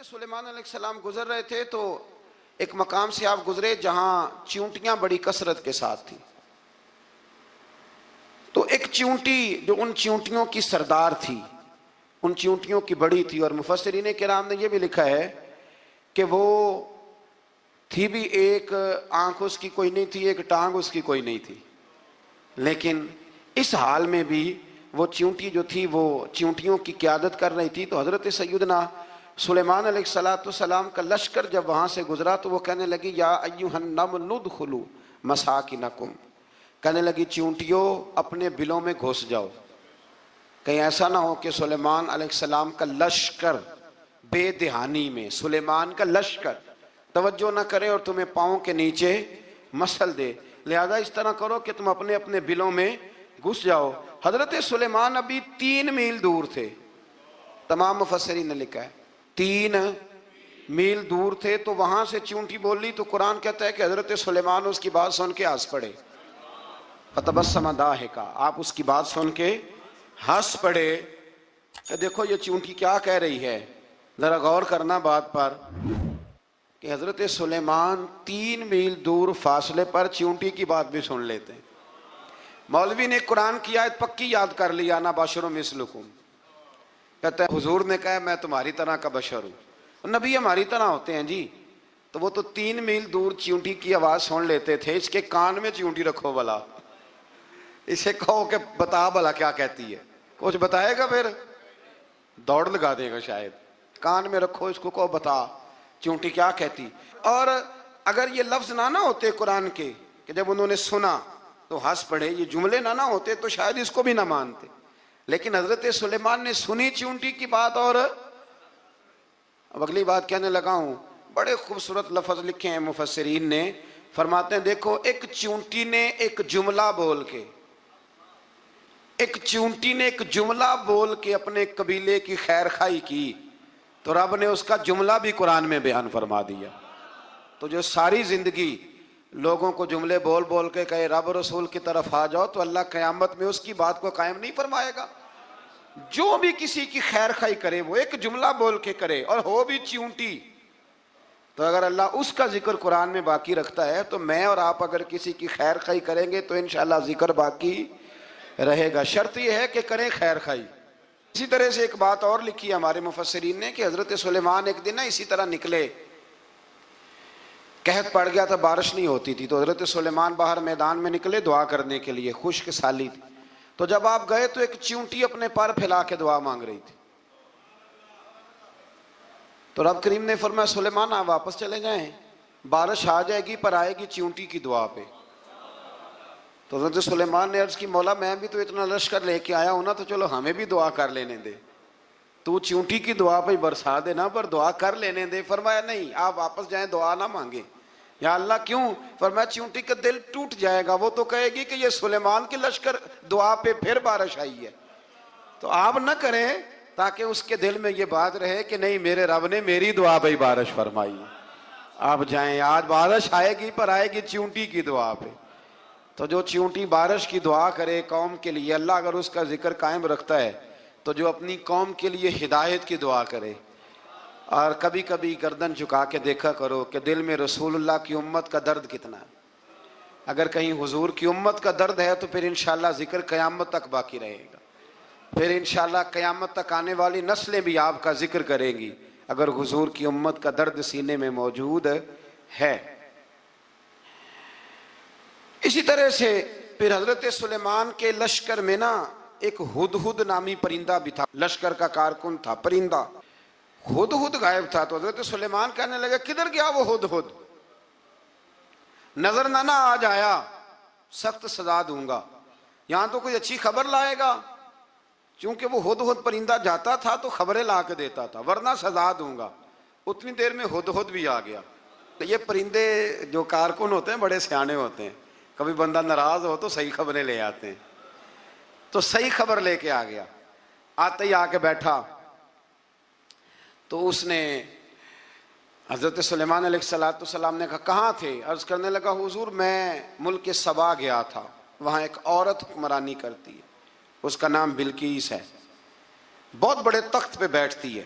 سلیمان علیہ السلام گزر رہے تھے تو ایک مقام سے آپ گزرے جہاں چیونٹیاں بڑی کثرت کے ساتھ تھیں. تو ایک چیونٹی جو ان چیونٹیوں کی سردار تھی، ان چیونٹیوں کی بڑی تھی، اور مفسرین کرام نے یہ بھی لکھا ہے کہ وہ تھی بھی ایک آنکھ اس کی کوئی نہیں تھی، ایک ٹانگ اس کی کوئی نہیں تھی، لیکن اس حال میں بھی وہ چیونٹی جو تھی وہ چیونٹیوں کی قیادت کر رہی تھی. تو حضرت سیدنا سلیمان علیہ السلام کا لشکر جب وہاں سے گزرا تو وہ کہنے لگی یا ایھا النمل ادخلوا مساکنکم، کہنے لگی چیونٹیوں اپنے بلوں میں گھس جاؤ، کہیں ایسا نہ ہو کہ سلیمان علیہ السلام کا لشکر بے دہانی میں سلیمان کا لشکر توجہ نہ کرے اور تمہیں پاؤں کے نیچے مسل دے، لہذا اس طرح کرو کہ تم اپنے اپنے بلوں میں گھس جاؤ. حضرت سلیمان ابھی 3 میل دور تھے، تمام مفسرین نے لکھا ہے 3 میل دور تھے. تو وہاں سے چیونٹی بولی تو قرآن کہتا ہے کہ حضرت سلیمان اس کی بات سن کے ہنس پڑے، فتبسم ضاحکا، آپ اس کی بات سن کے ہنس پڑے کہ دیکھو یہ چیونٹی کیا کہہ رہی ہے. ذرا غور کرنا بات پر کہ حضرت سلیمان 3 میل دور فاصلے پر چیونٹی کی بات بھی سن لیتے ہیں. مولوی نے قرآن کی آیت پکی یاد کر لی، انا بشر مثلکم، کہتا ہے حضور نے کہا میں تمہاری طرح کا بشر ہوں، نبی ہماری طرح ہوتے ہیں جی. تو وہ تو 3 میل دور چیونٹی کی آواز سن لیتے تھے، اس کے کان میں چیونٹی رکھو بلا، اسے کہو کہ بتا بلا کیا کہتی ہے، کچھ بتائے گا پھر دوڑ لگا دے گا شاید. کان میں رکھو اس کو، کہو بتا چیونٹی کیا کہتی. اور اگر یہ لفظ نہ ہوتے قرآن کے کہ جب انہوں نے سنا تو ہنس پڑے، یہ جملے نہ ہوتے تو شاید اس کو بھی نہ مانتے. لیکن حضرت سلیمان نے سنی چیونٹی کی بات. اور اب اگلی بات کہنے لگا ہوں، بڑے خوبصورت لفظ لکھے ہیں مفسرین نے، فرماتے ہیں دیکھو ایک چیونٹی نے ایک جملہ بول کے، ایک چیونٹی نے ایک جملہ بول کے اپنے قبیلے کی خیر خواہی کی تو رب نے اس کا جملہ بھی قرآن میں بیان فرما دیا. تو جو ساری زندگی لوگوں کو جملے بول بول کے کہے رب رسول کی طرف آ جاؤ، تو اللہ قیامت میں اس کی بات کو قائم نہیں فرمائے گا. جو بھی کسی کی خیر خواہی کرے وہ ایک جملہ بول کے کرے اور ہو بھی چیونٹی، تو اگر اللہ اس کا ذکر قرآن میں باقی رکھتا ہے تو میں اور آپ اگر کسی کی خیر خواہی کریں گے تو انشاءاللہ ذکر باقی رہے گا. شرط یہ ہے کہ کریں خیر خواہی. اسی طرح سے ایک بات اور لکھی ہے ہمارے مفسرین نے کہ حضرت سلیمان ایک دن اسی طرح نکلے، قحط پڑ گیا تھا، بارش نہیں ہوتی تھی، تو حضرت سلیمان باہر میدان میں نکلے دعا کرنے کے لیے، خشک سالی تھی. تو جب آپ گئے تو ایک چیونٹی اپنے پر پھیلا کے دعا مانگ رہی تھی. تو رب کریم نے فرمایا سلیمان آپ واپس چلے جائیں، بارش آ جائے گی پر آئے گی چیونٹی کی دعا پہ. تو حضرت سلیمان نے عرض کی مولا میں بھی تو اتنا لشکر لے کے آیا ہوں نا، تو چلو ہمیں بھی دعا کر لینے دے، تو چیونٹی کی دعا پہ برسا دینا پر دعا کر لینے دے. فرمایا نہیں آپ واپس جائیں، دعا نہ مانگیں. یا اللہ کیوں؟ فرمایا چیونٹی کا دل ٹوٹ جائے گا، وہ تو کہے گی کہ یہ سلیمان کی لشکر دعا پہ پھر بارش آئی ہے. تو آپ نہ کریں تاکہ اس کے دل میں یہ بات رہے کہ نہیں میرے رب نے میری دعا پہ ہی بارش فرمائی ہے. آپ جائیں، آج بارش آئے گی پر آئے گی چیونٹی کی دعا پہ. تو جو چیونٹی بارش کی دعا کرے قوم کے لیے، اللہ اگر اس کا ذکر قائم رکھتا ہے تو جو اپنی قوم کے لیے ہدایت کی دعا کرے. اور کبھی کبھی گردن جھکا کے دیکھا کرو کہ دل میں رسول اللہ کی امت کا درد کتنا ہے. اگر کہیں حضور کی امت کا درد ہے تو پھر انشاءاللہ ذکر قیامت تک باقی رہے گا، پھر انشاءاللہ قیامت تک آنے والی نسلیں بھی آپ کا ذکر کریں گی اگر حضور کی امت کا درد سینے میں موجود ہے. اسی طرح سے پھر حضرت سلیمان کے لشکر میں نا ایک ہدہد نامی پرندہ بھی تھا، لشکر کا کارکن تھا پرندہ. ہدہد غائب تھا تو حضرت سلیمان کہنے لگا کدھر گیا وہ ہدہد، نظر نہ آ جایا سخت سزا دوں گا. یہاں تو کوئی اچھی خبر لائے گا، چونکہ وہ ہدہد پرندہ جاتا تھا تو خبریں لا کے دیتا تھا، ورنہ سزا دوں گا. اتنی دیر میں ہدہد بھی آ گیا. یہ پرندے جو کارکن ہوتے ہیں بڑے سیانے ہوتے ہیں، کبھی بندہ ناراض ہو تو صحیح خبریں لے آتے ہیں. تو صحیح خبر لے کے آ گیا. آتے ہی آ کے بیٹھا تو اس نے حضرت سلیمان علیہ السلام نے کہا کہاں تھے؟ عرض کرنے لگا حضور میں ملک سبا گیا تھا، وہاں ایک عورت حکمرانی کرتی ہے، اس کا نام بلقیس ہے، بہت بڑے تخت پہ بیٹھتی ہے،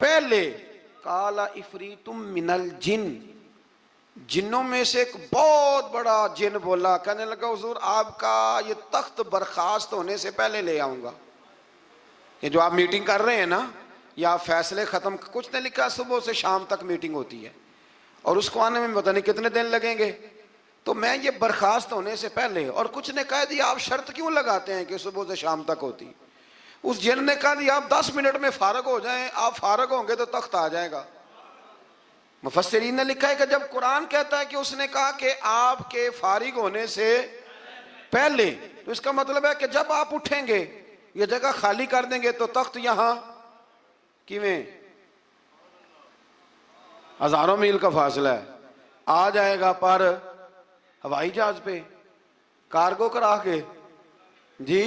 پہلے کالا افریتم من الجن، جنوں میں سے ایک بہت بڑا جن بولا، کہنے لگا حضور آپ کا یہ تخت برخاست ہونے سے پہلے لے آؤں گا. یہ جو آپ میٹنگ کر رہے ہیں نا، یا فیصلے ختم، کچھ نے لکھا صبح سے شام تک میٹنگ ہوتی ہے اور اس کو آنے میں پتہ نہیں کتنے دن لگیں گے، تو میں یہ برخاست ہونے سے پہلے. اور کچھ نے کہا دی آپ شرط کیوں لگاتے ہیں کہ صبح سے شام تک ہوتی؟ اس جن نے کہا دی آپ 10 منٹ میں فارغ ہو جائیں، آپ فارغ ہوں گے تو تخت آ جائے گا. مفسرین نے لکھا ہے کہ جب قرآن کہتا ہے کہ اس نے کہا کہ آپ کے فارغ ہونے سے پہلے، تو اس کا مطلب ہے کہ جب آپ اٹھیں گے، یہ جگہ خالی کر دیں گے تو تخت یہاں کیویں ہزاروں میل کا فاصلہ ہے، آ جائے گا پر ہوائی جہاز پہ، کارگو کرا کے، جی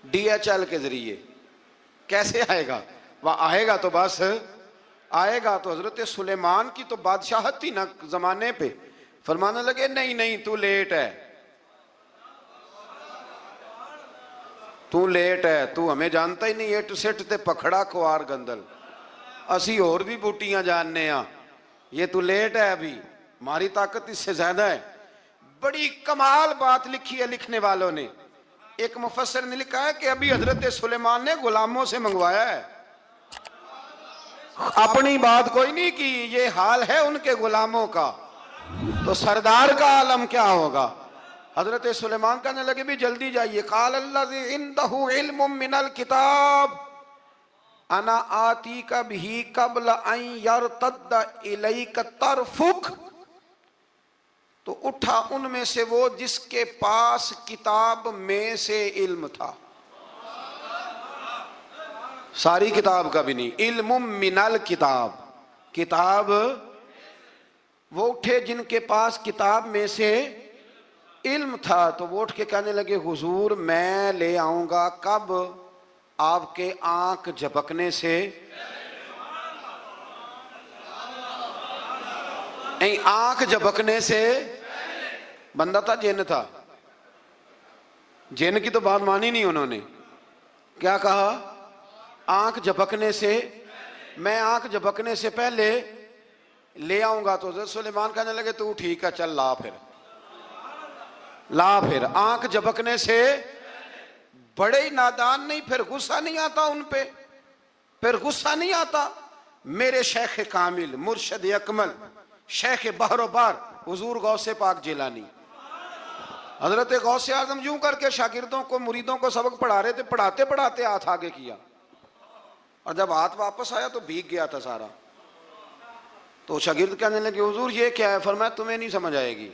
DHL کے ذریعے. کیسے آئے گا؟ وہ آئے گا تو بس آئے گا. تو حضرت سلیمان کی تو بادشاہت تھی نا زمانے پہ، فرمانے لگے نہیں نہیں تو لیٹ ہے، تو لیٹ ہے، تو ہمیں جانتا ہی نہیں. ایٹ سٹ تے پکھڑا کوار گندل، اسی اور بھی بوٹیاں جاننے ہاں، یہ تو لیٹ ہے، ابھی ہماری طاقت اس سے زیادہ ہے. بڑی کمال بات لکھی ہے لکھنے والوں نے. ایک مفسر نے لکھا ہے کہ ابھی حضرت سلیمان نے غلاموں سے منگوایا ہے، اپنی بات کوئی نہیں کی. یہ حال ہے ان کے غلاموں کا، تو سردار کا عالم کیا ہوگا. حضرت سلیمان کہنے لگے بھی جلدی جائیے. قال الذی عنده علم من الکتاب انا آتیک بہ قبل ان یرتد الیک طرفک. تو اٹھا ان میں سے وہ جس کے پاس کتاب میں سے علم تھا، ساری کتاب کا بھی نہیں، علم من الکتاب، کتاب. وہ اٹھے جن کے پاس کتاب میں سے علم تھا، تو وہ اٹھ کے کہنے لگے حضور میں لے آؤں گا. کب؟ آپ کے آنکھ جھپکنے سے، آنکھ جھپکنے سے. بندہ تھا جن تھا؟ جن کی تو بات مانی نہیں انہوں نے. کیا کہا؟ آنکھ جھپکنے سے، میں آنکھ جھپکنے سے پہلے لے آؤں گا. تو حضرت سلیمان کہنے لگے تو ٹھیک ہے چل لا پھر، لا پھر. آنکھ جھپکنے سے بڑے ہی نادان نہیں، پھر غصہ نہیں آتا ان پہ، پھر غصہ نہیں آتا. میرے شیخ کامل، مرشد اکمل، شیخ بحر و بار، حضور غوث پاک جیلانی، حضرت غوث اعظم یوں کر کے شاگردوں کو، مریدوں کو سبق پڑھا رہے تھے، پڑھاتے پڑھاتے ہاتھ آگے کیا، اور جب ہاتھ واپس آیا تو بھیگ گیا تھا سارا. تو شاگرد کہنے لگے حضور یہ کیا ہے؟ فرمایا تمہیں نہیں سمجھ آئے گی،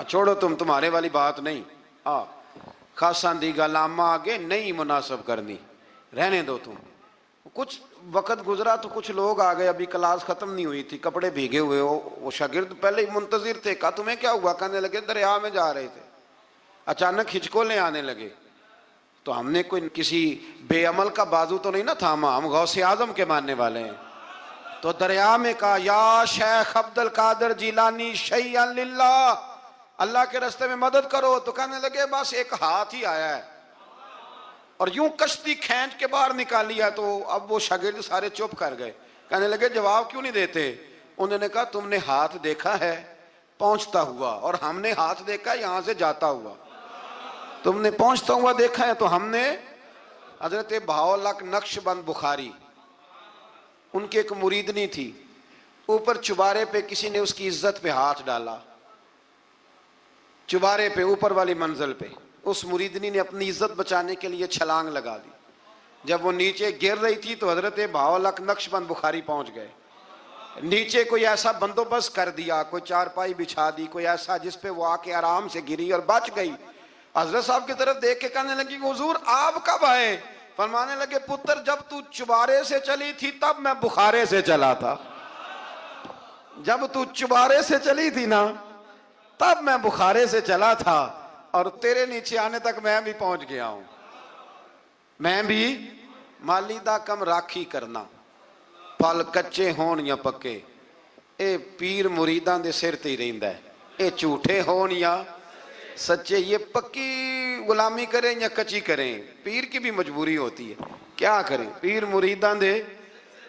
چھوڑو تمہارے والی بات نہیں، خاصاں دی گل آما آگے نہیں مناسب کرنی، رہنے دو تم. کچھ وقت گزرا تو کچھ لوگ آ گئے، ابھی کلاس ختم نہیں ہوئی تھی، کپڑے بھیگے ہوئے ہو. وہ شاگرد پہلے ہی منتظر تھے. کہا تمہیں کیا ہوا؟ کہنے لگے دریا میں جا رہے تھے، اچانک ہچکولیں آنے لگے. تو ہم نے کوئی کسی بے عمل کا بازو تو نہیں نہ تھاما، ہم غوث اعظم کے ماننے والے ہیں. تو دریا میں کہا یا شیخ عبد القادر جیلانی شیئا للہ، اللہ کے راستے میں مدد کرو. تو کہنے لگے بس ایک ہاتھ ہی آیا ہے، اور یوں کشتی کھینچ کے باہر نکالی ہے. تو اب وہ شاگرد سارے چپ کر گئے، کہنے لگے جواب کیوں نہیں دیتے؟ انہوں نے کہا تم نے ہاتھ دیکھا ہے پہنچتا ہوا، اور ہم نے ہاتھ دیکھا یہاں سے جاتا ہوا. تم نے پہنچتا ہوا دیکھا ہے، تو ہم نے. حضرت بہاؤالحق نقش بند بخاری، ان کی ایک مریدنی تھی، اوپر چبارے پہ کسی نے اس کی عزت پہ ہاتھ ڈالا، چبارے پہ اوپر والی منزل پہ. اس مریدنی نے اپنی عزت بچانے کے لیے چھلانگ لگا دی. جب وہ نیچے گر رہی تھی تو حضرت بہاؤالحق نقش بند بخاری پہنچ گئے. نیچے کوئی ایسا بندوبست کر دیا، کوئی چارپائی بچھا دی، کوئی ایسا جس پہ وہ آ کے آرام سے گری اور بچ گئی. حضرت صاحب کی طرف دیکھ کے کہنے لگی حضور آپ کب آئے؟ فرمانے لگے پتر جب تو چبارے سے چلی تھی تب میں بخارے سے چلا تھا. جب تو چبارے سے چلی تھی نا تب میں بخارے سے چلا تھا، اور تیرے نیچے آنے تک میں بھی پہنچ گیا ہوں. میں بھی مالیدہ کم راکھی کرنا، پھل کچے ہون یا پکے، اے پیر مریداں دے سر تے ہی رہندا ہے. اے جھوٹے ہون یا سچے، یہ پکی غلامی کریں یا کچی کریں، پیر کی بھی مجبوری ہوتی ہے. کیا کریں؟ پیر مریداں دے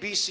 20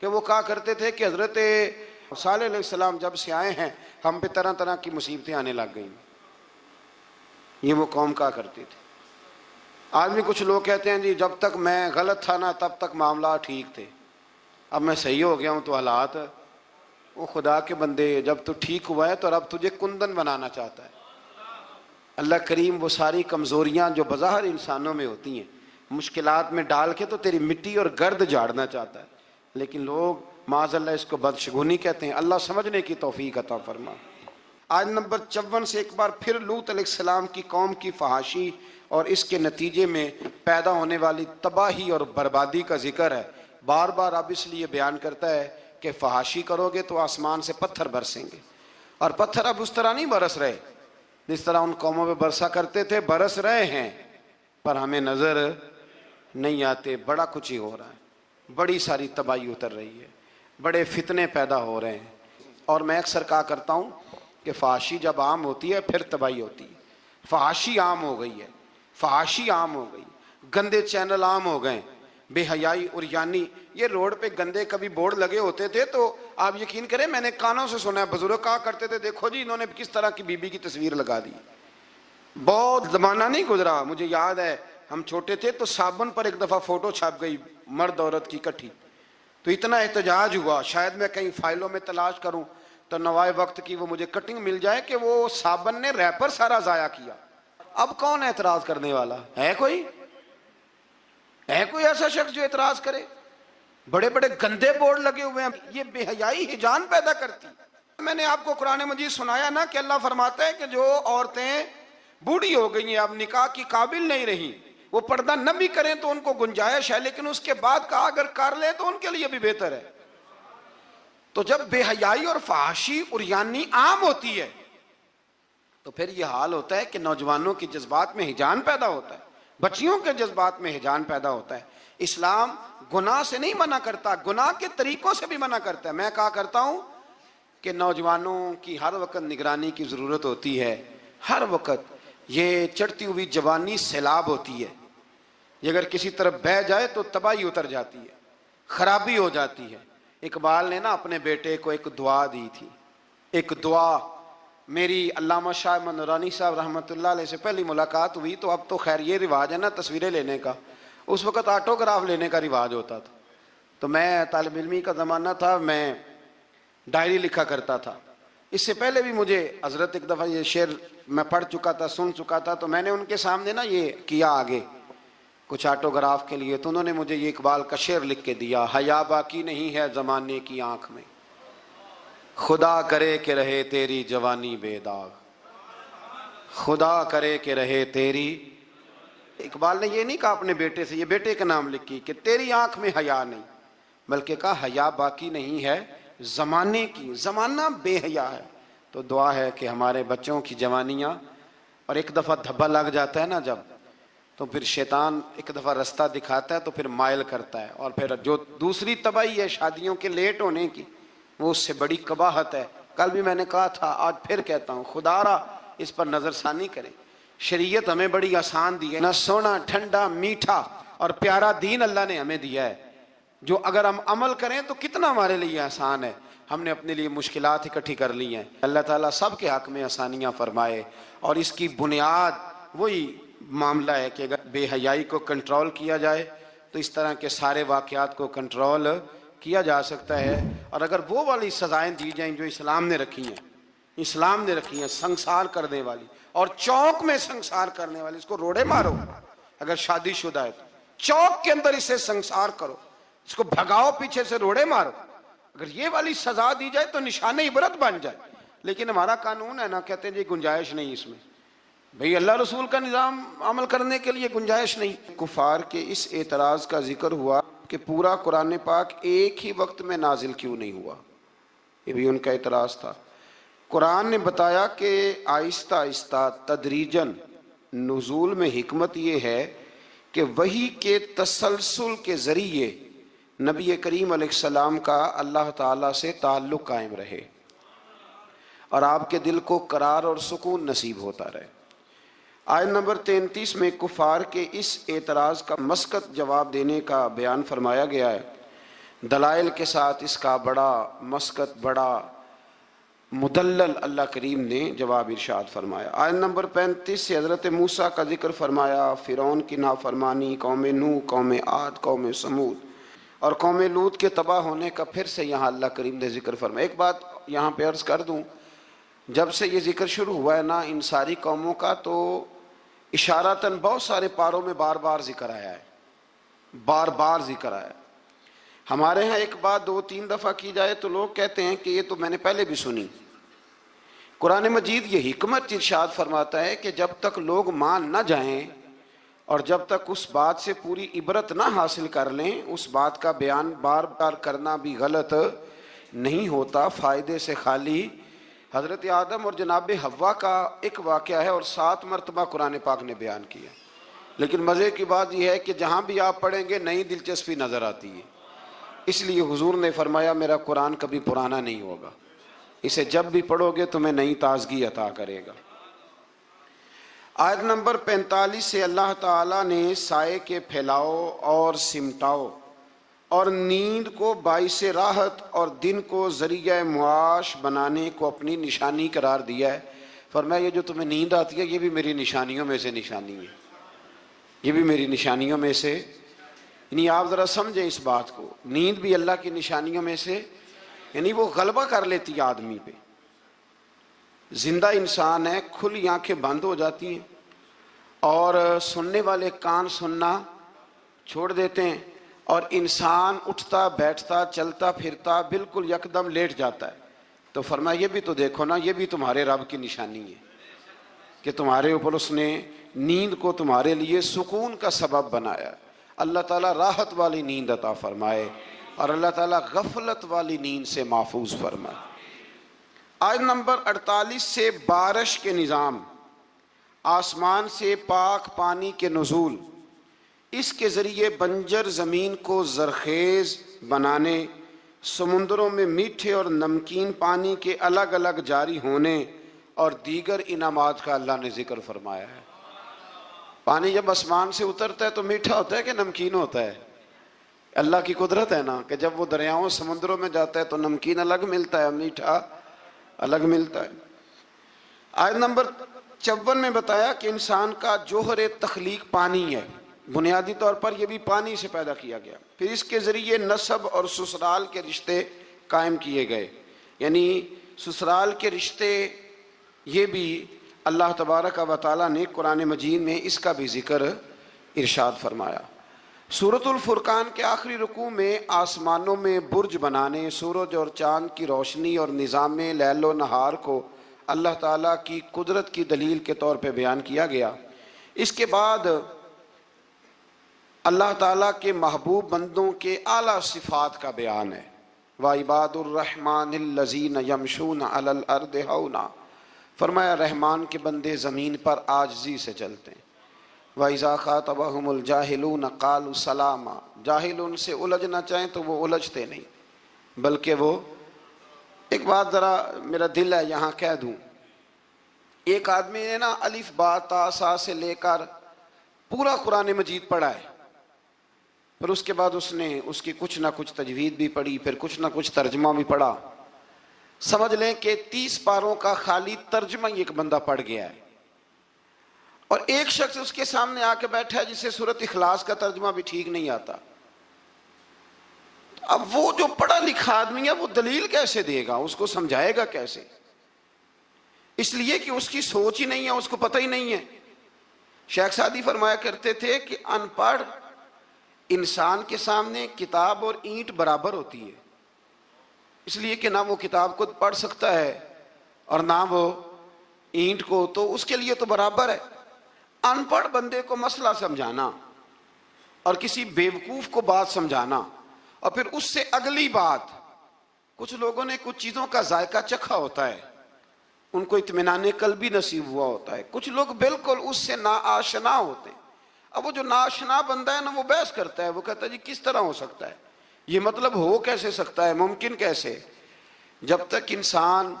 کہ وہ کہا کرتے تھے کہ حضرت صالح علیہ السلام جب سے آئے ہیں ہم پہ طرح طرح کی مصیبتیں آنے لگ گئیں. یہ وہ قوم کہا کرتی تھی. آج بھی کچھ لوگ کہتے ہیں جی جب تک میں غلط تھا نا تب تک معاملات ٹھیک تھے، اب میں صحیح ہو گیا ہوں تو حالات. وہ خدا کے بندے، جب تو ٹھیک ہوا ہے تو رب تجھے کندن بنانا چاہتا ہے. اللہ کریم وہ ساری کمزوریاں جو بظاہر انسانوں میں ہوتی ہیں مشکلات میں ڈال کے تو تیری مٹی اور گرد جھاڑنا چاہتا ہے، لیکن لوگ معاذ اللہ اس کو بدشگونی کہتے ہیں. اللہ سمجھنے کی توفیق عطا فرما. آج نمبر 54 سے ایک بار پھر لوط علیہ السلام کی قوم کی فحاشی اور اس کے نتیجے میں پیدا ہونے والی تباہی اور بربادی کا ذکر ہے. بار بار اب اس لیے بیان کرتا ہے کہ فحاشی کرو گے تو آسمان سے پتھر برسیں گے، اور پتھر اب اس طرح نہیں برس رہے جس طرح ان قوموں پہ برسا کرتے تھے. برس رہے ہیں پر ہمیں نظر نہیں آتے. بڑا کچھ ہی ہو رہا ہے، بڑی ساری تباہی اتر رہی ہے، بڑے فتنے پیدا ہو رہے ہیں. اور میں اکثر کہا کرتا ہوں کہ فحاشی جب عام ہوتی ہے پھر تباہی ہوتی ہے. فحاشی عام ہو گئی ہے، فحاشی عام ہو گئی، گندے چینل عام ہو گئے، بے حیائی اور یعنی یہ روڈ پہ گندے کبھی بورڈ لگے ہوتے تھے تو آپ یقین کریں میں نے کانوں سے سنا ہے بزرگ کہا کرتے تھے دیکھو جی انہوں نے کس طرح کی بی بی کی تصویر لگا دی. بہت زمانہ نہیں گزرا، مجھے یاد ہے ہم چھوٹے تھے تو صابن پر ایک دفعہ فوٹو چھپ گئی مرد عورت کی اکٹھی، تو اتنا احتجاج ہوا. شاید میں کہیں فائلوں میں تلاش کروں تو نوائے وقت کی وہ مجھے کٹنگ مل جائے کہ وہ صابن نے ریپر سارا ضائع کیا. اب کون اعتراض کرنے والا ہے؟ کوئی ایسا شخص جو اعتراض کرے؟ بڑے بڑے گندے بورڈ لگے ہوئے ہیں. یہ بے حیائی ہجان پیدا کرتی. میں نے آپ کو قرآن مجید سنایا نا کہ اللہ فرماتا ہے کہ جو عورتیں بوڑھی ہو گئی ہیں اب نکاح کی قابل نہیں رہی، وہ پردہ نہ بھی کریں تو ان کو گنجائش ہے، لیکن اس کے بعد کہا اگر کر لیں تو ان کے لیے بھی بہتر ہے. تو جب بے حیائی اور فحاشی اور یعنی عام ہوتی ہے تو پھر یہ حال ہوتا ہے کہ نوجوانوں کے جذبات میں ہجان پیدا ہوتا ہے، بچیوں کے جذبات میں ہجان پیدا ہوتا ہے. اسلام گناہ سے نہیں منع کرتا، گناہ کے طریقوں سے بھی منع کرتا ہے. میں کہا کرتا ہوں کہ نوجوانوں کی ہر وقت نگرانی کی ضرورت ہوتی ہے. ہر وقت یہ چڑھتی ہوئی جوانی سیلاب ہوتی ہے، یہ اگر کسی طرف بہہ جائے تو تباہی اتر جاتی ہے، خرابی ہو جاتی ہے. اقبال نے نا اپنے بیٹے کو ایک دعا دی تھی. ایک دعا میری علامہ شاہ احمد نورانی صاحب رحمۃ اللہ علیہ سے پہلی ملاقات ہوئی تو اب تو خیر یہ رواج ہے نا تصویریں لینے کا، اس وقت آٹوگراف لینے کا رواج ہوتا تھا. تو میں طالب علمی کا زمانہ تھا، میں ڈائری لکھا کرتا تھا. اس سے پہلے بھی مجھے حضرت ایک دفعہ یہ شعر میں پڑھ چکا تھا، سن چکا تھا، تو میں نے ان کے سامنے نا یہ کیا آگے کچھ آٹوگراف کے لیے، تو انہوں نے مجھے یہ اقبال کا شعر لکھ کے دیا. حیا باقی نہیں ہے زمانے کی آنکھ میں، خدا کرے کہ رہے تیری جوانی بے داغ، خدا کرے کہ رہے تیری. اقبال نے یہ نہیں کہا اپنے بیٹے سے، یہ بیٹے کا نام لکھی کہ تیری آنکھ میں حیا نہیں، بلکہ کہا حیا باقی نہیں ہے زمانے کی، زمانہ بے حیا ہے. تو دعا ہے کہ ہمارے بچوں کی جوانیاں، اور ایک دفعہ دھبا لگ جاتا ہے نا جب، تو پھر شیطان ایک دفعہ رستہ دکھاتا ہے تو پھر مائل کرتا ہے. اور پھر جو دوسری تباہی ہے شادیوں کے لیٹ ہونے کی، وہ اس سے بڑی قباحت ہے. کل بھی میں نے کہا تھا، آج پھر کہتا ہوں، خدا را اس پر نظر ثانی کریں. شریعت ہمیں بڑی آسان دی ہے، نہ سونا ٹھنڈا میٹھا اور پیارا دین اللہ نے ہمیں دیا ہے، جو اگر ہم عمل کریں تو کتنا ہمارے لیے آسان ہے. ہم نے اپنے لیے مشکلات اکٹھی کر لی ہیں. اللہ تعالیٰ سب کے حق میں آسانیاں فرمائے. اور اس کی بنیاد وہی معاملہ ہے کہ اگر بے حیائی کو کنٹرول کیا جائے تو اس طرح کے سارے واقعات کو کنٹرول کیا جا سکتا ہے. اور اگر وہ والی سزائیں دی جائیں جو اسلام نے رکھی ہیں، اسلام نے رکھی ہیں، سنسار کرنے والی اور چوک میں سنسار کرنے والی، اس کو روڑے مارو. اگر شادی شدہ ہے تو چوک کے اندر اسے سنسار کرو، اس کو بھگاؤ، پیچھے سے روڑے مارو. اگر یہ والی سزا دی جائے تو نشان عبرت بن جائے. لیکن ہمارا قانون ہے نا، کہتے ہیں جی گنجائش نہیں اس میں. بھئی اللہ رسول کا نظام عمل کرنے کے لیے گنجائش نہیں. کفار کے اس اعتراض کا ذکر ہوا کہ پورا قرآن پاک ایک ہی وقت میں نازل کیوں نہیں ہوا، یہ بھی ان کا اعتراض تھا. قرآن نے بتایا کہ آہستہ آہستہ تدریجاً نزول میں حکمت یہ ہے کہ وحی کے تسلسل کے ذریعے نبی کریم علیہ السلام کا اللہ تعالیٰ سے تعلق قائم رہے اور آپ کے دل کو قرار اور سکون نصیب ہوتا رہے. آیت نمبر 33 میں کفار کے اس اعتراض کا مسکت جواب دینے کا بیان فرمایا گیا ہے. دلائل کے ساتھ اس کا بڑا مسکت، بڑا مدلل اللہ کریم نے جواب ارشاد فرمایا۔ آیت نمبر 35 سے حضرت موسیٰ کا ذکر فرمایا، فرعون کی نافرمانی، قوم نوح، قوم عاد، قوم سمود اور قوم لوط کے تباہ ہونے کا پھر سے یہاں اللہ کریم نے ذکر فرمایا۔ ایک بات یہاں پہ عرض کر دوں، جب سے یہ ذکر شروع ہوا ہے نا ان ساری قوموں کا، تو اشارتاً بہت سارے پاروں میں بار بار ذکر آیا ہے، بار بار ذکر آیا ہے۔ ہمارے ہاں ایک بات 2-3 دفعہ کی جائے تو لوگ کہتے ہیں کہ یہ تو میں نے پہلے بھی سنی۔ قرآن مجید یہ حکمت ارشاد فرماتا ہے کہ جب تک لوگ مان نہ جائیں اور جب تک اس بات سے پوری عبرت نہ حاصل کر لیں، اس بات کا بیان بار بار کرنا بھی غلط نہیں ہوتا، فائدے سے خالی۔ حضرت آدم اور جناب حوا کا ایک واقعہ ہے اور 7 مرتبہ قرآن پاک نے بیان کیا، لیکن مزے کی بات یہ ہے کہ جہاں بھی آپ پڑھیں گے نئی دلچسپی نظر آتی ہے۔ اس لیے حضور نے فرمایا میرا قرآن کبھی پرانا نہیں ہوگا، اسے جب بھی پڑھو گے تمہیں نئی تازگی عطا کرے گا۔ آیت نمبر 45 سے اللہ تعالیٰ نے سائے کے پھیلاؤ اور سمٹاؤ اور نیند کو باعث راحت اور دن کو ذریعہ معاش بنانے کو اپنی نشانی قرار دیا ہے۔ فرمایا یہ جو تمہیں نیند آتی ہے یہ بھی میری نشانیوں میں سے نشانی ہے، یہ بھی میری نشانیوں میں سے، یعنی آپ ذرا سمجھیں اس بات کو، نیند بھی اللہ کی نشانیوں میں سے، یعنی وہ غلبہ کر لیتی ہے آدمی پہ۔ زندہ انسان ہے، کھلی آنکھیں بند ہو جاتی ہیں اور سننے والے کان سننا چھوڑ دیتے ہیں اور انسان اٹھتا بیٹھتا چلتا پھرتا بالکل یکدم لیٹ جاتا ہے۔ تو فرمایا یہ بھی تو دیکھو نا، یہ بھی تمہارے رب کی نشانی ہے کہ تمہارے اوپر اس نے نیند کو تمہارے لیے سکون کا سبب بنایا۔ اللہ تعالیٰ راحت والی نیند عطا فرمائے اور اللہ تعالیٰ غفلت والی نیند سے محفوظ فرمائے۔ آیت نمبر 48 سے بارش کے نظام، آسمان سے پاک پانی کے نزول، اس کے ذریعے بنجر زمین کو زرخیز بنانے، سمندروں میں میٹھے اور نمکین پانی کے الگ الگ جاری ہونے اور دیگر انعامات کا اللہ نے ذکر فرمایا ہے۔ پانی جب آسمان سے اترتا ہے تو میٹھا ہوتا ہے کہ نمکین ہوتا ہے؟ اللہ کی قدرت ہے نا کہ جب وہ دریاؤں سمندروں میں جاتا ہے تو نمکین الگ ملتا ہے، میٹھا الگ ملتا ہے۔ آیت نمبر 54 میں بتایا کہ انسان کا جوہر تخلیق پانی ہے، بنیادی طور پر یہ بھی پانی سے پیدا کیا گیا، پھر اس کے ذریعے نسب اور سسرال کے رشتے قائم کیے گئے، یعنی سسرال کے رشتے یہ بھی اللہ تبارک و تعالیٰ نے قرآن مجید میں اس کا بھی ذکر ارشاد فرمایا۔ سورۃ الفرقان کے آخری رکوع میں آسمانوں میں برج بنانے، سورج اور چاند کی روشنی اور نظام لیل و نہار کو اللہ تعالیٰ کی قدرت کی دلیل کے طور پہ بیان کیا گیا۔ اس کے بعد اللہ تعالیٰ کے محبوب بندوں کے اعلیٰ صفات کا بیان ہے۔ وَعِبَادُ الرَّحْمَنِ الَّذِينَ يَمْشُونَ عَلَى الْأَرْضِ هَوْنًا، فرمایا رحمان کے بندے زمین پر عاجزی سے چلتے ہیں۔ وَإِذَا خَاطَبَهُمُ الْجَاهِلُونَ قَالُوا سَلَامًا، جاہل ان سے الجھنا چاہیں تو وہ الجھتے نہیں، بلکہ وہ ایک بات ذرا میرا دل ہے یہاں کہہ دوں، ایک آدمی نے نا الف با تا سا سے لے کر پورا قرآن مجید پڑھا ہے، پھر اس کے بعد اس نے اس کی کچھ نہ کچھ تجوید بھی پڑھی، پھر کچھ نہ کچھ ترجمہ بھی پڑھا، سمجھ لیں کہ 30 پاروں کا خالی ترجمہ ہی ایک بندہ پڑھ گیا ہے، اور ایک شخص اس کے سامنے آ کے بیٹھا ہے جسے سورۃ اخلاص کا ترجمہ بھی ٹھیک نہیں آتا۔ اب وہ جو پڑھا لکھا آدمی ہے وہ دلیل کیسے دے گا، اس کو سمجھائے گا کیسے؟ اس لیے کہ اس کی سوچ ہی نہیں ہے، اس کو پتہ ہی نہیں ہے۔ شیخ سعدی فرمایا کرتے تھے کہ ان پڑھ انسان کے سامنے کتاب اور اینٹ برابر ہوتی ہے، اس لیے کہ نہ وہ کتاب کو پڑھ سکتا ہے اور نہ وہ اینٹ کو، تو اس کے لیے تو برابر ہے۔ ان پڑھ بندے کو مسئلہ سمجھانا اور کسی بیوقوف کو بات سمجھانا اور پھر اس سے اگلی بات، کچھ لوگوں نے کچھ چیزوں کا ذائقہ چکھا ہوتا ہے، ان کو اطمینان قلبی نصیب ہوا ہوتا ہے، کچھ لوگ بالکل اس سے ناآشنا ہوتے ہیں۔ اب وہ جو ناآشنا بندہ ہے نا وہ بحث کرتا ہے، وہ کہتا ہے جی کس طرح ہو سکتا ہے، یہ مطلب ہو کیسے سکتا ہے، ممکن کیسے؟ جب تک انسان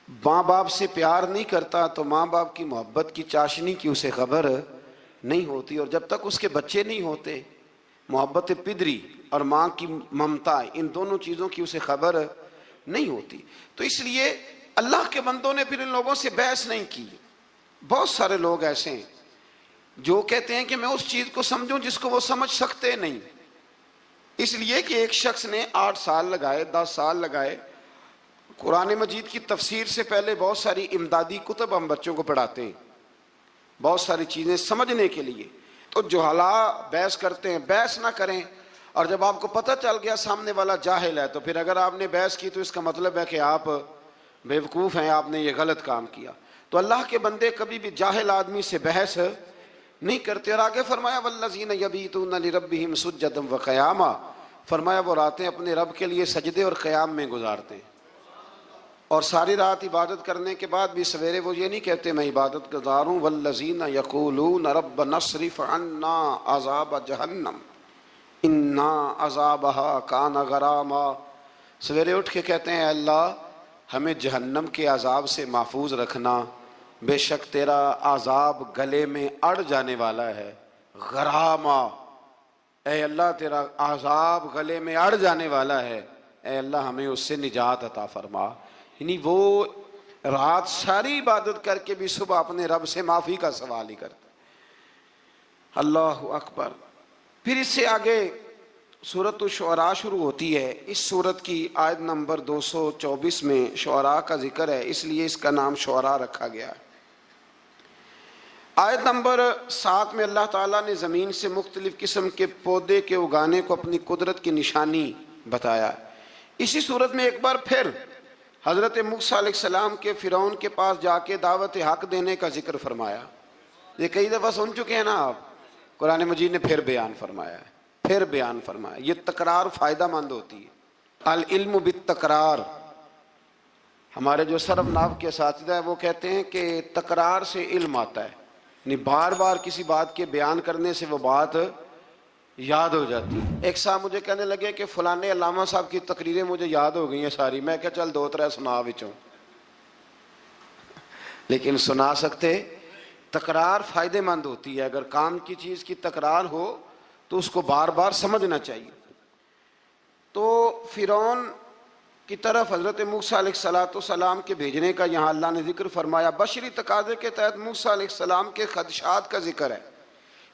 ماں باپ سے پیار نہیں کرتا تو ماں باپ کی محبت کی چاشنی کی اسے خبر نہیں ہوتی، اور جب تک اس کے بچے نہیں ہوتے محبت پدری اور ماں کی ممتا، ان دونوں چیزوں کی اسے خبر نہیں ہوتی. تو اس لیے اللہ کے بندوں نے پھر ان لوگوں سے بحث نہیں کی. بہت سارے لوگ ایسے ہیں جو کہتے ہیں کہ میں اس چیز کو سمجھوں جس کو وہ سمجھ سکتے نہیں، اس لیے کہ ایک شخص نے 8 سال لگائے، 10 سال لگائے. قرآن مجید کی تفسیر سے پہلے بہت ساری امدادی کتب ہم بچوں کو پڑھاتے ہیں بہت ساری چیزیں سمجھنے کے لیے. تو جہلاء بحث کرتے ہیں، بحث نہ کریں. اور جب آپ کو پتہ چل گیا سامنے والا جاہل ہے تو پھر اگر آپ نے بحث کی تو اس کا مطلب ہے کہ آپ بیوقوف ہیں، آپ نے یہ غلط کام کیا. تو اللہ کے بندے کبھی بھی جاہل آدمی سے بحث نہیں کرتے. اور آگے فرمایا والذین یبیتون لربہم سجدا وقیاما، فرمایا وہ راتیں اپنے رب کے لیے سجدے اور قیام میں گزارتے ہیں. اور ساری رات عبادت کرنے کے بعد بھی سویرے وہ یہ نہیں کہتے میں عبادت گزار ہوں. والذین یقولون ربنا اصرف عنا عذاب جہنم ان عذابها کان غراما. سویرے اٹھ کے کہتے ہیں اللہ ہمیں جہنم کے عذاب سے محفوظ رکھنا، بے شک تیرا عذاب گلے میں اڑ جانے والا ہے. غراما، اے اللہ تیرا عذاب گلے میں اڑ جانے والا ہے، اے اللہ ہمیں اس سے نجات عطا فرما. یعنی وہ رات ساری عبادت کر کے بھی صبح اپنے رب سے معافی کا سوال ہی کرتے. اللہ اکبر. پھر اس سے آگے سورۃ الشعراء شروع ہوتی ہے. اس سورت کی آیت نمبر 224 میں شعراء کا ذکر ہے، اس لیے اس کا نام شعراء رکھا گیا ہے. آیت نمبر 7 میں اللہ تعالیٰ نے زمین سے مختلف قسم کے پودے کے اگانے کو اپنی قدرت کی نشانی بتایا. اسی صورت میں ایک بار پھر حضرت موسیٰ علیہ السلام کے فرعون کے پاس جا کے دعوت حق دینے کا ذکر فرمایا. یہ کئی دفعہ سن چکے ہیں نا آپ، قرآن مجید نے پھر بیان فرمایا ہے، پھر بیان فرمایا. یہ تکرار فائدہ مند ہوتی ہے. العلم بالتکرار. ہمارے جو صرف نحو کے اساتذہ ہیں وہ کہتے ہیں کہ تکرار سے علم آتا ہے، یعنی بار بار کسی بات کے بیان کرنے سے وہ بات یاد ہو جاتی ہے. ایک صاحب مجھے کہنے لگے کہ فلانے علامہ صاحب کی تقریریں مجھے یاد ہو گئی ہیں ساری. میں کہا چل 2-3 سنا وچوں، لیکن سنا سکتے. تکرار فائدے مند ہوتی ہے. اگر کام کی چیز کی تکرار ہو تو اس کو بار بار سمجھنا چاہیے. تو فرعون کی طرف حضرت موسیٰ علیہ السلام کے بھیجنے کا یہاں اللہ نے ذکر فرمایا. بشری تقاضے کے تحت موسیٰ علیہ السلام کے خدشات کا ذکر ہے.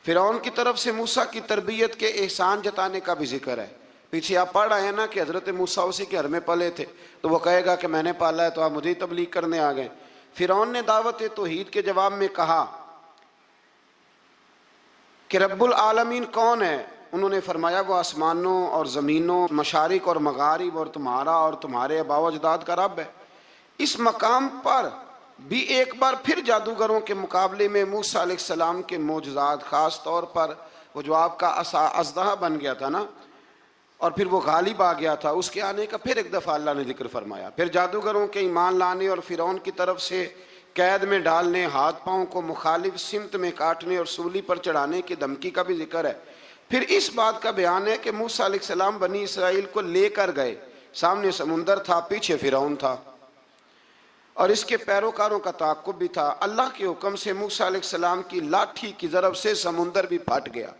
فرعون کی طرف سے موسیٰ کی تربیت کے احسان جتانے کا بھی ذکر ہے. پیچھے آپ پڑھ رہے ہیں نا کہ حضرت موسیٰ اسی کے گھر میں پلے تھے، تو وہ کہے گا کہ میں نے پالا ہے تو آپ مجھے تبلیغ کرنے آ گئے. فرعون نے دعوت توحید کے جواب میں کہا کہ رب العالمین کون ہے؟ انہوں نے فرمایا وہ آسمانوں اور زمینوں، مشارق اور مغارب اور تمہارا اور تمہارے آباء و اجداد کا رب ہے. اس مقام پر بھی ایک بار پھر جادوگروں کے مقابلے میں موسیٰ علیہ السلام کے معجزات، خاص طور پر وہ جو آپ کا عصا اژدہا بن گیا تھا نا اور پھر وہ غالب آ گیا تھا، اس کے آنے کا پھر ایک دفعہ اللہ نے ذکر فرمایا. پھر جادوگروں کے ایمان لانے اور فرعون کی طرف سے قید میں ڈالنے، ہاتھ پاؤں کو مخالف سمت میں کاٹنے اور سولی پر چڑھانے کی دھمکی کا بھی ذکر ہے. پھر اس بات کا بیان ہے کہ موسیٰ علیہ السلام بنی اسرائیل کو لے کر گئے. سامنے سمندر تھا، پیچھے فرعون تھا اور اس کے پیروکاروں کا تعاقب بھی تھا. اللہ کے حکم سے موسیٰ علیہ السلام کی لاٹھی کی ضرب سے سمندر بھی پھٹ گیا.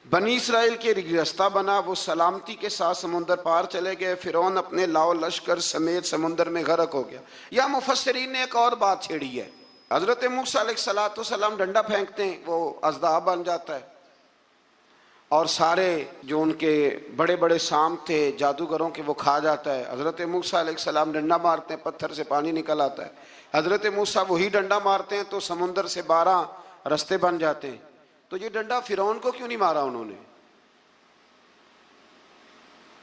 بنی اسرائیل کے رستہ بنا، وہ سلامتی کے ساتھ سمندر پار چلے گئے. فرعون اپنے لاؤ لشکر سمیت سمندر میں غرق ہو گیا. یا مفسرین نے ایک اور بات چھیڑی ہے. حضرت موسیٰ علیہ السلام ڈنڈا پھینکتے ہیں، وہ اژدہا بن جاتا ہے اور سارے جو ان کے بڑے بڑے سام تھے جادوگروں کے وہ کھا جاتا ہے. حضرت موسیٰ علیہ السلام ڈنڈا مارتے ہیں، پتھر سے پانی نکل آتا ہے. حضرت موسیٰ وہی ڈنڈا مارتے ہیں تو سمندر سے 12 رستے بن جاتے ہیں. تو یہ ڈنڈا فرعون کو کیوں نہیں مارا انہوں نے؟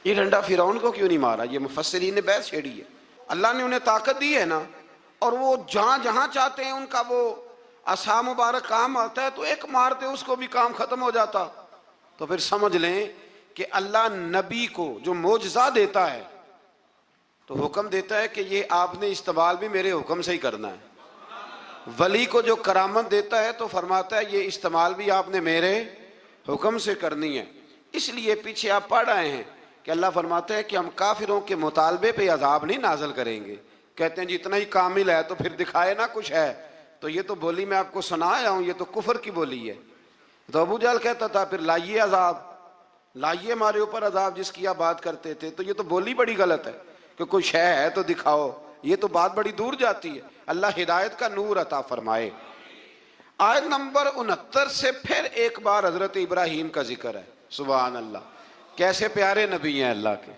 یہ ڈنڈا فرعون کو کیوں نہیں مارا؟ یہ مفسرین نے بحث چھیڑی ہے. اللہ نے انہیں طاقت دی ہے نا، اور وہ جہاں جہاں چاہتے ہیں ان کا وہ عصا مبارک کام آتا ہے، تو ایک مارتے اس کو بھی کام ختم ہو جاتا. تو پھر سمجھ لیں کہ اللہ نبی کو جو معجزہ دیتا ہے تو حکم دیتا ہے کہ یہ آپ نے استعمال بھی میرے حکم سے ہی کرنا ہے. ولی کو جو کرامت دیتا ہے تو فرماتا ہے یہ استعمال بھی آپ نے میرے حکم سے کرنی ہے. اس لیے پیچھے آپ پڑھ رہے ہیں کہ اللہ فرماتا ہے کہ ہم کافروں کے مطالبے پہ عذاب نہیں نازل کریں گے. کہتے ہیں جتنا ہی کامل ہے تو پھر دکھائے نا کچھ ہے. تو یہ تو بولی میں آپ کو سنا آیا ہوں، یہ تو کفر کی بولی ہے. تو ابو جہل کہتا تھا پھر لائیے عذاب. لائیے ہمارے اوپر عذاب جس کی آپ بات کرتے تھے. تو یہ تو بولی بڑی غلط ہے کہ کوئی شے ہے تو دکھاؤ. یہ تو بات بڑی دور جاتی ہے. اللہ ہدایت کا نور عطا فرمائے. آیت نمبر 69 سے پھر ایک بار حضرت ابراہیم کا ذکر ہے. سبحان اللہ, کیسے پیارے نبی ہیں اللہ کے.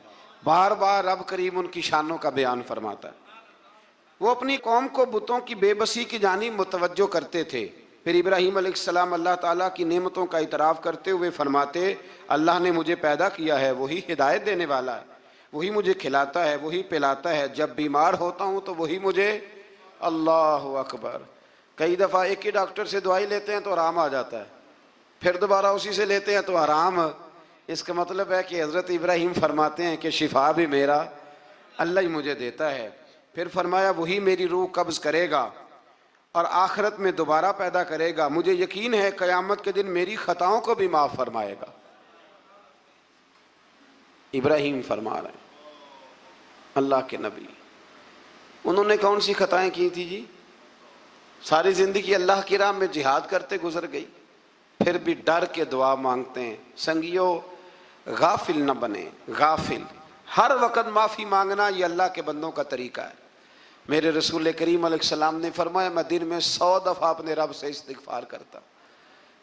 بار بار رب کریم ان کی شانوں کا بیان فرماتا ہے. وہ اپنی قوم کو بتوں کی بے بسی کی جانب متوجہ کرتے تھے. پھر ابراہیم علیہ السلام اللہ تعالیٰ کی نعمتوں کا اعتراف کرتے ہوئے فرماتے, اللہ نے مجھے پیدا کیا ہے, وہی ہدایت دینے والا ہے, وہی مجھے کھلاتا ہے, وہی پلاتا ہے, جب بیمار ہوتا ہوں تو وہی مجھے. اللہ اکبر. کئی دفعہ ایک ہی ڈاکٹر سے دوائی لیتے ہیں تو آرام آ جاتا ہے, پھر دوبارہ اسی سے لیتے ہیں تو آرام. اس کا مطلب ہے کہ حضرت ابراہیم فرماتے ہیں کہ شفا بھی میرا اللہ ہی مجھے دیتا ہے. پھر فرمایا وہی میری روح قبض کرے گا اور آخرت میں دوبارہ پیدا کرے گا. مجھے یقین ہے قیامت کے دن میری خطاؤں کو بھی معاف فرمائے گا. ابراہیم فرما رہے ہیں, اللہ کے نبی. انہوں نے کون سی خطائیں کی تھی جی؟ ساری زندگی اللہ کی راہ میں جہاد کرتے گزر گئی, پھر بھی ڈر کے دعا مانگتے ہیں. سنگیو غافل نہ بنے. غافل ہر وقت معافی مانگنا یہ اللہ کے بندوں کا طریقہ ہے. میرے رسول کریم علیہ السلام نے فرمایا میں دن میں 100 دفعہ اپنے رب سے استغفار کرتا.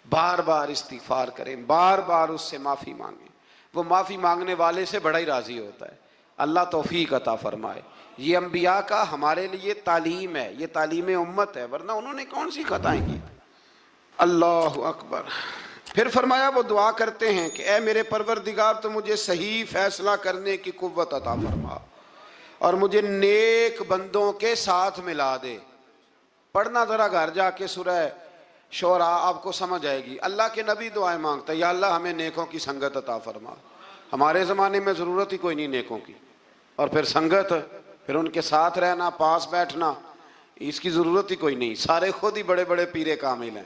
بار بار استغفار کریں, بار بار اس سے معافی مانگیں. وہ معافی مانگنے والے سے بڑا ہی راضی ہوتا ہے. اللہ توفیق عطا فرمائے. یہ انبیاء کا ہمارے لیے تعلیم ہے, یہ تعلیم امت ہے, ورنہ انہوں نے کون سی خطائیں کی. اللہ اکبر. پھر فرمایا وہ دعا کرتے ہیں کہ اے میرے پروردگار تو مجھے صحیح فیصلہ کرنے کی قوت عطا فرما اور مجھے نیک بندوں کے ساتھ ملا دے. پڑھنا ذرا گھر جا کے سورہ شعراء, آپ کو سمجھ آئے گی. اللہ کے نبی دعائیں مانگتا ہے, یا اللہ ہمیں نیکوں کی سنگت عطا فرما. ہمارے زمانے میں ضرورت ہی کوئی نہیں نیکوں کی, اور پھر سنگت, پھر ان کے ساتھ رہنا, پاس بیٹھنا, اس کی ضرورت ہی کوئی نہیں. سارے خود ہی بڑے بڑے پیرے کامل ہیں.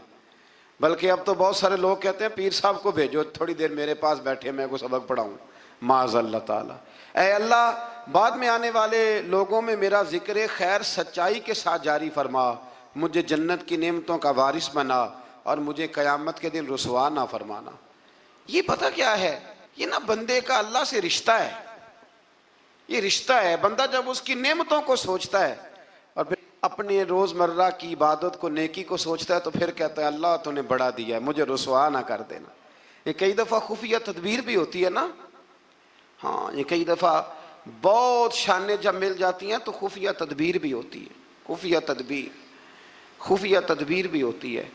بلکہ اب تو بہت سارے لوگ کہتے ہیں پیر صاحب کو بھیجو تھوڑی دیر میرے پاس بیٹھے, میں کو سبق پڑھاؤں. معاذ اللہ تعالیٰ. اے اللہ بعد میں آنے والے لوگوں میں میرا ذکر خیر سچائی کے ساتھ جاری فرما, مجھے جنت کی نعمتوں کا وارث بنا اور مجھے قیامت کے دن رسوا نہ فرمانا. یہ پتہ کیا ہے, یہ نا بندے کا اللہ سے رشتہ ہے. یہ رشتہ ہے. بندہ جب اس کی نعمتوں کو سوچتا ہے اور پھر اپنے روزمرہ کی عبادت کو, نیکی کو سوچتا ہے, تو پھر کہتا ہے اللہ تو نے بڑا دیا ہے, مجھے رسوا نہ کر دینا. یہ کئی دفعہ خفیہ تدبیر بھی ہوتی ہے نا. ہاں, یہ کئی دفعہ بہت شانیں جب مل جاتی ہیں تو خفیہ تدبیر بھی ہوتی ہے. خفیہ تدبیر بھی ہوتی ہے.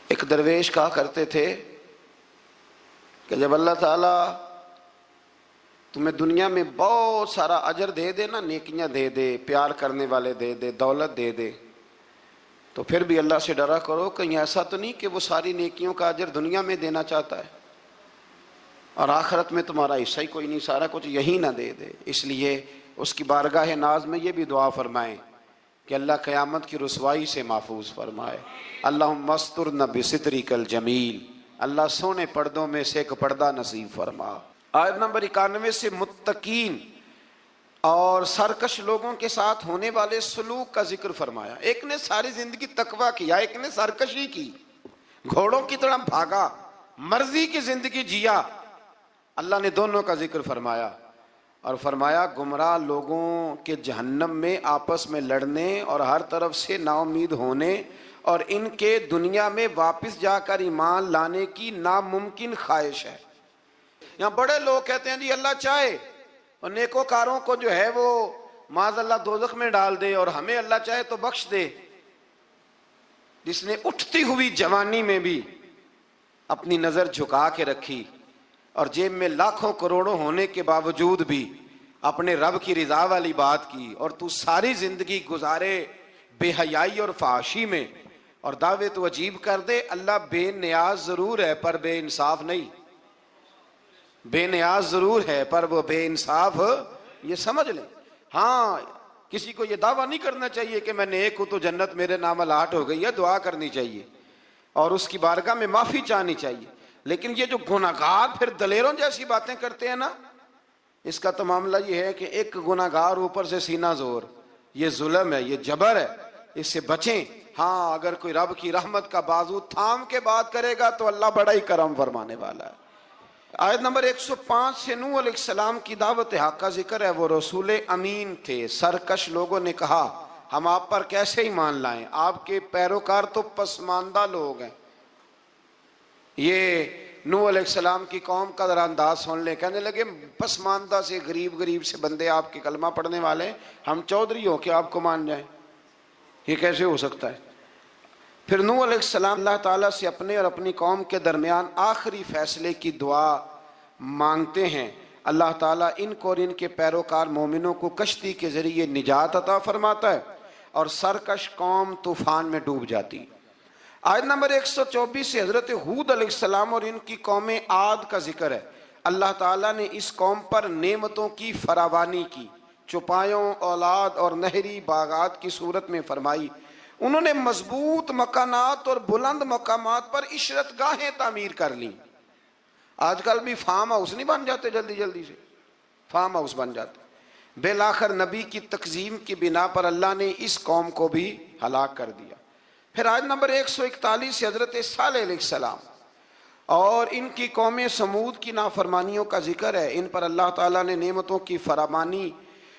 ایک درویش کہا کرتے تھے کہ جب اللہ تعالیٰ تمہیں دنیا میں بہت سارا اجر دے دے نا, نیکیاں دے دے, پیار کرنے والے دے دے, دولت دے دے, تو پھر بھی اللہ سے ڈرا کرو کہیں ایسا تو نہیں کہ وہ ساری نیکیوں کا اجر دنیا میں دینا چاہتا ہے اور آخرت میں تمہارا حصہ ہی کوئی نہیں, سارا کچھ یہی نہ دے دے. اس لیے اس کی بارگاہ ناز میں یہ بھی دعا فرمائیں کہ اللہ قیامت کی رسوائی سے محفوظ فرمائے. اللہم استرنا بسترک الجمیل, اللہ سونے پردوں میں سے ایک پردہ نصیب فرما. آیت نمبر 91 سے متقین اور سرکش لوگوں کے ساتھ ہونے والے سلوک کا ذکر فرمایا. ایک نے ساری زندگی تقویٰ کیا, ایک نے سرکشی کی, گھوڑوں کی طرح بھاگا, مرضی کی زندگی جیا. اللہ نے دونوں کا ذکر فرمایا اور فرمایا گمراہ لوگوں کے جہنم میں آپس میں لڑنے اور ہر طرف سے نا امید ہونے اور ان کے دنیا میں واپس جا کر ایمان لانے کی ناممکن خواہش ہے. یہاں بڑے لوگ کہتے ہیں جی اللہ چاہے اور نیکوکاروں کو جو ہے وہ معاذ اللہ دوزخ میں ڈال دے اور ہمیں اللہ چاہے تو بخش دے. جس نے اٹھتی ہوئی جوانی میں بھی اپنی نظر جھکا کے رکھی اور جیب میں لاکھوں کروڑوں ہونے کے باوجود بھی اپنے رب کی رضا والی بات کی, اور تو ساری زندگی گزارے بے حیائی اور فحاشی میں اور دعوے تو عجیب کر دے. اللہ بے نیاز ضرور ہے پر بے انصاف نہیں. بے نیاز ضرور ہے پر وہ بے انصاف, یہ سمجھ لیں. ہاں, کسی کو یہ دعویٰ نہیں کرنا چاہیے کہ میں نیک ہوں تو جنت میرے نام الاٹ ہو گئی ہے, دعا کرنی چاہیے اور اس کی بارگاہ میں معافی چاہنی چاہیے. لیکن یہ جو گناہگار پھر دلیروں جیسی باتیں کرتے ہیں نا, اس کا تو معاملہ یہ ہے کہ ایک گناہگار اوپر سے سینہ زور, یہ ظلم ہے, یہ جبر ہے, اس سے بچیں. ہاں, اگر کوئی رب کی رحمت کا بازو تھام کے بات کرے گا تو اللہ بڑا ہی کرم فرمانے والا ہے. آیت نمبر 105 سے نوح علیہ السلام کی دعوت حق کا ذکر ہے. وہ رسول امین تھے. سرکش لوگوں نے کہا ہم آپ پر کیسے ایمان لائیں، آپ کے پیروکار تو پسماندہ لوگ ہیں. یہ نوح علیہ السلام کی قوم کا ذرا انداز سن لیں. کہنے لگے پسماندہ سے غریب سے بندے آپ کے کلمہ پڑھنے والے، ہم چودھری ہو کے آپ کو مان جائیں، یہ کیسے ہو سکتا ہے؟ پھر نوح علیہ السلام اللہ تعالیٰ سے اپنے اور اپنی قوم کے درمیان آخری فیصلے کی دعا مانگتے ہیں. اللہ تعالیٰ ان کو اور ان کے پیروکار مومنوں کو کشتی کے ذریعے نجات عطا فرماتا ہے اور سرکش قوم طوفان میں ڈوب جاتی. آیت نمبر 124 سے حضرت ہود علیہ السلام اور ان کی قوم عاد کا ذکر ہے. اللہ تعالیٰ نے اس قوم پر نعمتوں کی فراوانی کی، چوپایوں، اولاد اور نہری باغات کی صورت میں فرمائی. انہوں نے مضبوط مکانات اور بلند مقامات پر عشرت گاہیں تعمیر کر لیں. آج کل بھی فارم ہاؤس نہیں بن جاتے، جلدی سے فارم ہاؤس بن جاتے. بالآخر نبی کی تکذیب کی بنا پر اللہ نے اس قوم کو بھی ہلاک کر دیا. پھر آیت نمبر 141 سے حضرت صالح علیہ السلام اور ان کی قوم سمود کی نافرمانیوں کا ذکر ہے. ان پر اللہ تعالیٰ نے نعمتوں کی فراوانی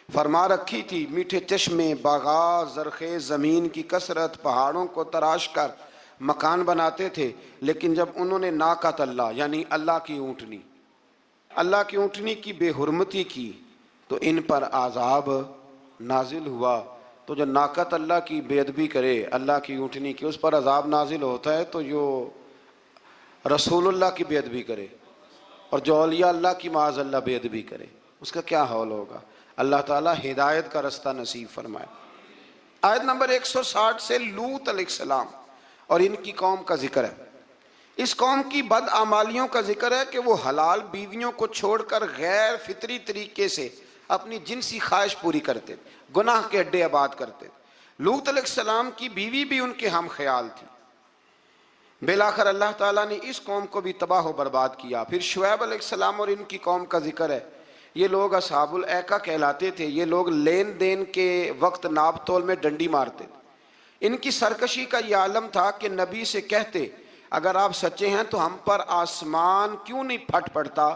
فرما رکھی تھی. میٹھے چشمے، باغات، زرخیز زمین کی کثرت، پہاڑوں کو تراش کر مکان بناتے تھے. لیکن جب انہوں نے ناقۃ اللہ یعنی اللہ کی اونٹنی کی بے حرمتی کی تو ان پر عذاب نازل ہوا. تو جو ناقۃ اللہ کی بے ادبی کرے، اللہ کی اونٹنی کی، اس پر عذاب نازل ہوتا ہے. تو جو رسول اللہ کی بے ادبی کرے اور جو اولیاء اللہ کی معاذ اللہ بے ادبی کرے، اس کا کیا حال ہوگا؟ اللہ تعالیٰ ہدایت کا رستہ نصیب فرمائے. آیت نمبر 160 سے لوط علیہ السلام اور ان کی قوم کا ذکر ہے. اس قوم کی بدعمالیوں کا ذکر ہے کہ وہ حلال بیویوں کو چھوڑ کر غیر فطری طریقے سے اپنی جنسی خواہش پوری کرتے، گناہ کے اڈے آباد کرتے. لوط علیہ السلام کی بیوی بھی ان کے ہم خیال تھی. بالآخر اللہ تعالیٰ نے اس قوم کو بھی تباہ و برباد کیا. پھر شعیب علیہ السلام اور ان کی قوم کا ذکر ہے. یہ لوگ اصحاب الایکہ کہلاتے تھے. یہ لوگ لین دین کے وقت ناپ تول میں ڈنڈی مارتے تھے. ان کی سرکشی کا یہ عالم تھا کہ نبی سے کہتے اگر آپ سچے ہیں تو ہم پر آسمان کیوں نہیں پھٹ پڑتا.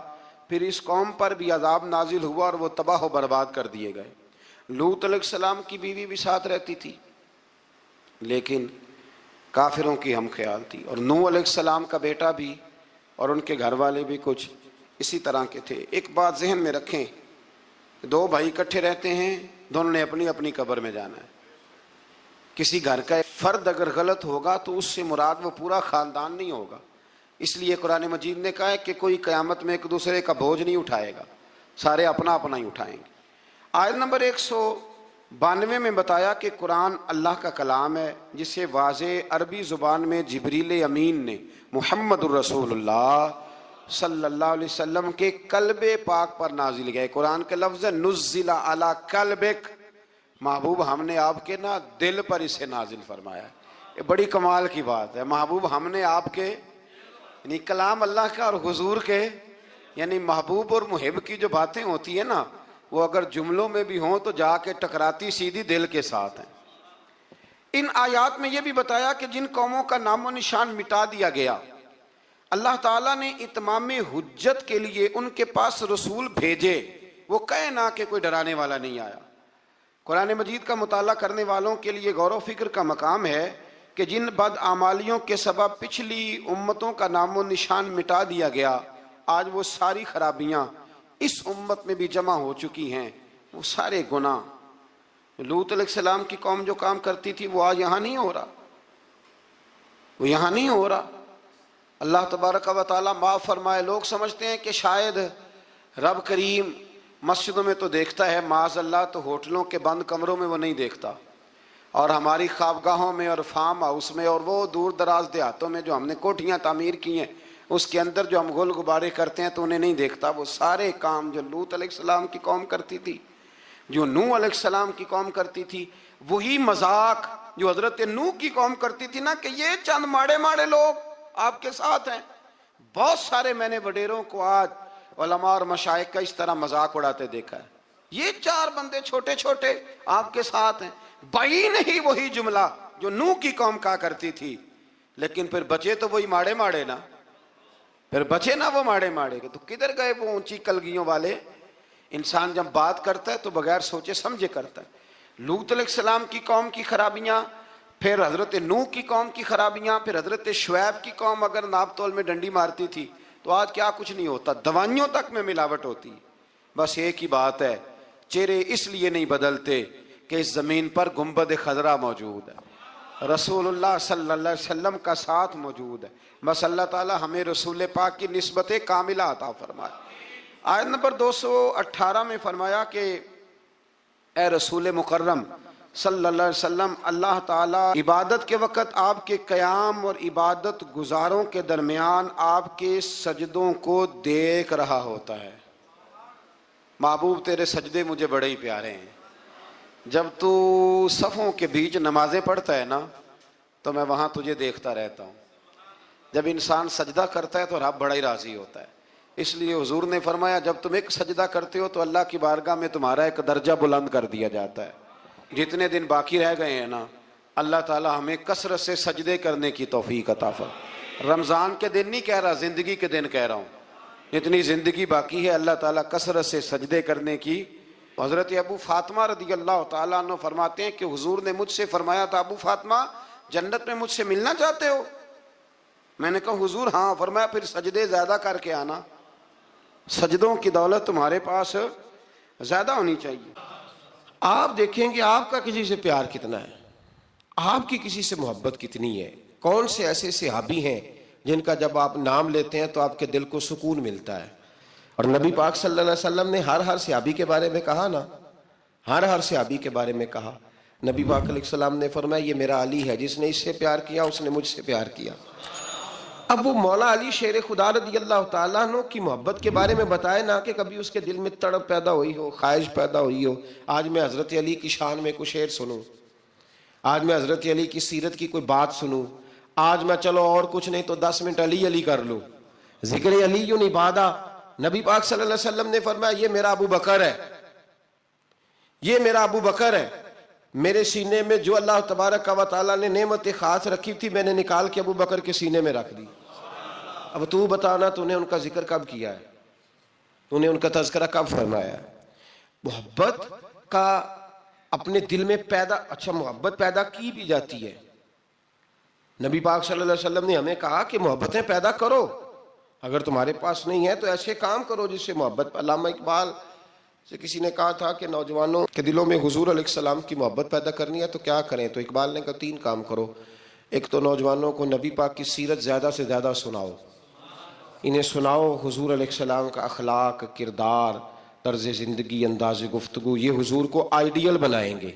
پھر اس قوم پر بھی عذاب نازل ہوا اور وہ تباہ و برباد کر دیے گئے. لوط علیہ السلام کی بیوی بھی ساتھ رہتی تھی لیکن کافروں کی ہم خیال تھی. اور نوح علیہ السلام کا بیٹا بھی اور ان کے گھر والے بھی کچھ اسی طرح کے تھے. ایک بات ذہن میں رکھیں، دو بھائی اکٹھے رہتے ہیں، دونوں نے اپنی اپنی قبر میں جانا ہے. کسی گھر کا فرد اگر غلط ہوگا تو اس سے مراد وہ پورا خاندان نہیں ہوگا. اس لیے قرآن مجید نے کہا ہے کہ کوئی قیامت میں ایک دوسرے کا بوجھ نہیں اٹھائے گا، سارے اپنا اپنا ہی اٹھائیں گے. آیت نمبر 192 میں بتایا کہ قرآن اللہ کا کلام ہے جسے واضح عربی زبان میں جبریل امین نے محمد الرسول اللہ صلی اللہ علیہ وسلم کے قلب پاک پر نازل گئے. قرآن کے لفظ ہے نزل علی قلبک، محبوب ہم نے آپ کے نا دل پر اسے نازل فرمایا. یہ بڑی کمال کی بات ہے. محبوب ہم نے آپ کے یعنی کلام اللہ کا اور حضور کے یعنی محبوب اور محب کی جو باتیں ہوتی ہیں نا وہ اگر جملوں میں بھی ہوں تو جا کے ٹکراتی سیدھی دل کے ساتھ ہیں. ان آیات میں یہ بھی بتایا کہ جن قوموں کا نام و نشان مٹا دیا گیا اللہ تعالیٰ نے اتمام حجت کے لیے ان کے پاس رسول بھیجے. وہ کہے نہ کہ کوئی ڈرانے والا نہیں آیا. قرآن مجید کا مطالعہ کرنے والوں کے لیے غور و فکر کا مقام ہے کہ جن بدعمالیوں کے سبب پچھلی امتوں کا نام و نشان مٹا دیا گیا آج وہ ساری خرابیاں اس امت میں بھی جمع ہو چکی ہیں. وہ سارے گناہ لوط علیہ السلام کی قوم جو کام کرتی تھی وہ آج یہاں نہیں ہو رہا، وہ یہاں نہیں ہو رہا. اللہ تبارک و تعالیٰ معاف فرمائے. لوگ سمجھتے ہیں کہ شاید رب کریم مسجدوں میں تو دیکھتا ہے، معاذ اللہ تو ہوٹلوں کے بند کمروں میں وہ نہیں دیکھتا، اور ہماری خوابگاہوں میں اور فارم ہاؤس میں اور وہ دور دراز دیہاتوں میں جو ہم نے کوٹھیاں تعمیر کی ہیں اس کے اندر جو ہم گل غبارے کرتے ہیں تو انہیں نہیں دیکھتا. وہ سارے کام جو لوط علیہ السلام کی قوم کرتی تھی، جو نوح علیہ السلام کی قوم کرتی تھی، وہی مذاق جو حضرت نوح کی قوم کرتی تھی نا کہ یہ چند ماڑے ماڑے لوگ آپ کے ساتھ ہیں. بہت سارے میں نے وڈیروں کو آج علماء اور مشائخ کا اس طرح مذاق اڑاتے دیکھا ہے. یہ چار بندے چھوٹے چھوٹے آپ کے ساتھ ہیں. بھائی نہیں وہی جملہ جو نوح کی قوم کہا کرتی تھی، لیکن پھر بچے تو وہی ماڑے ماڑے نا. پھر بچے نا وہ ماڑے ماڑے کے، تو کدھر گئے وہ اونچی کلگیوں والے؟ انسان جب بات کرتا ہے تو بغیر سوچے سمجھے کرتا ہے۔ لوط علیہ السلام کی قوم کی خرابیاں، پھر حضرت نوح کی قوم کی خرابیاں، پھر حضرت شعیب کی قوم اگر ناپ تول میں ڈنڈی مارتی تھی تو آج کیا کچھ نہیں ہوتا، دوائیوں تک میں ملاوٹ ہوتی۔ بس ایک ہی بات ہے، چہرے اس لیے نہیں بدلتے کہ اس زمین پر گنبد خضرا موجود ہے، رسول اللہ صلی اللہ علیہ وسلم کا ساتھ موجود ہے۔ بس اللہ تعالی ہمیں رسول پاک کی نسبت کاملہ عطا فرمائے۔ آیت نمبر 218 میں فرمایا کہ اے رسول مکرم صلی اللہ علیہ وسلم، اللہ تعالیٰ عبادت کے وقت آپ کے قیام اور عبادت گزاروں کے درمیان آپ کے سجدوں کو دیکھ رہا ہوتا ہے۔ محبوب تیرے سجدے مجھے بڑے ہی پیارے ہیں۔ جب تو صفوں کے بیچ نمازیں پڑھتا ہے نا تو میں وہاں تجھے دیکھتا رہتا ہوں۔ جب انسان سجدہ کرتا ہے تو رب بڑا ہی راضی ہوتا ہے۔ اس لیے حضور نے فرمایا جب تم ایک سجدہ کرتے ہو تو اللہ کی بارگاہ میں تمہارا ایک درجہ بلند کر دیا جاتا ہے۔ جتنے دن باقی رہ گئے ہیں نا، اللہ تعالی ہمیں کثرت سے سجدے کرنے کی توفیق عطا فرمائے۔ رمضان کے دن نہیں کہہ رہا، زندگی کے دن کہہ رہا ہوں۔ جتنی زندگی باقی ہے اللہ تعالیٰ کثرت سے سجدے کرنے کی۔ حضرت ابو فاطمہ رضی اللہ تعالیٰ عنہ فرماتے ہیں کہ حضور نے مجھ سے فرمایا تھا، ابو فاطمہ جنت میں مجھ سے ملنا چاہتے ہو؟ میں نے کہا حضور ہاں۔ فرمایا پھر سجدے زیادہ کر کے آنا، سجدوں کی دولت تمہارے پاس زیادہ ہونی چاہیے۔ آپ دیکھیں گے آپ کا کسی سے پیار کتنا ہے، آپ کی کسی سے محبت کتنی ہے۔ کون سے ایسے صحابی ہیں جن کا جب آپ نام لیتے ہیں تو آپ کے دل کو سکون ملتا ہے؟ اور نبی پاک صلی اللہ علیہ وسلم نے ہر صحابی کے بارے میں کہا نا، ہر صحابی کے بارے میں کہا۔ نبی پاک علیہ السلام نے فرمایا یہ میرا علی ہے، جس نے اس سے پیار کیا اس نے مجھ سے پیار کیا۔ اب وہ مولا علی شیر خدا رضی اللہ تعالیٰ عنہ کی محبت کے بارے میں بتائے نا کہ کبھی اس کے دل میں تڑپ پیدا ہوئی ہو، خواہش پیدا ہوئی ہو۔ آج میں حضرت علی کی شان میں کچھ شعر سنوں، آج میں حضرت علی کی سیرت کی کوئی بات سنوں، آج میں چلو اور کچھ نہیں تو 10 منٹ علی علی کر لوں، ذکر علی عبادہ۔ نبی پاک صلی اللہ علیہ وسلم نے فرمایا یہ میرا ابو بکر ہے، یہ میرا ابو بکر ہے۔ میرے سینے میں جو اللہ تبارک و تعالیٰ نے نعمت خاص رکھی تھی میں نے نکال کے ابو بکر کے سینے میں رکھ دی۔ اب تو بتانا تو نے ان کا ذکر کب کیا ہے، تو نے ان کا تذکرہ کب فرمایا ہے؟ محبت کا اپنے دل میں پیدا، اچھا محبت پیدا کی بھی جاتی ہے۔ نبی پاک صلی اللہ علیہ وسلم نے ہمیں کہا کہ محبتیں پیدا کرو، اگر تمہارے پاس نہیں ہے تو ایسے کام کرو جس سے محبت۔ علامہ اقبال سے کسی نے کہا تھا کہ نوجوانوں کے دلوں میں حضور علیہ السلام کی محبت پیدا کرنی ہے تو کیا کریں؟ تو اقبال نے کہا 3 کام کرو۔ ایک تو نوجوانوں کو نبی پاک کی سیرت زیادہ سے زیادہ سناؤ، انہیں سناؤ حضور علیہ السلام کا اخلاق، کردار، طرز زندگی، انداز گفتگو، یہ حضور کو آئیڈیل بنائیں گے،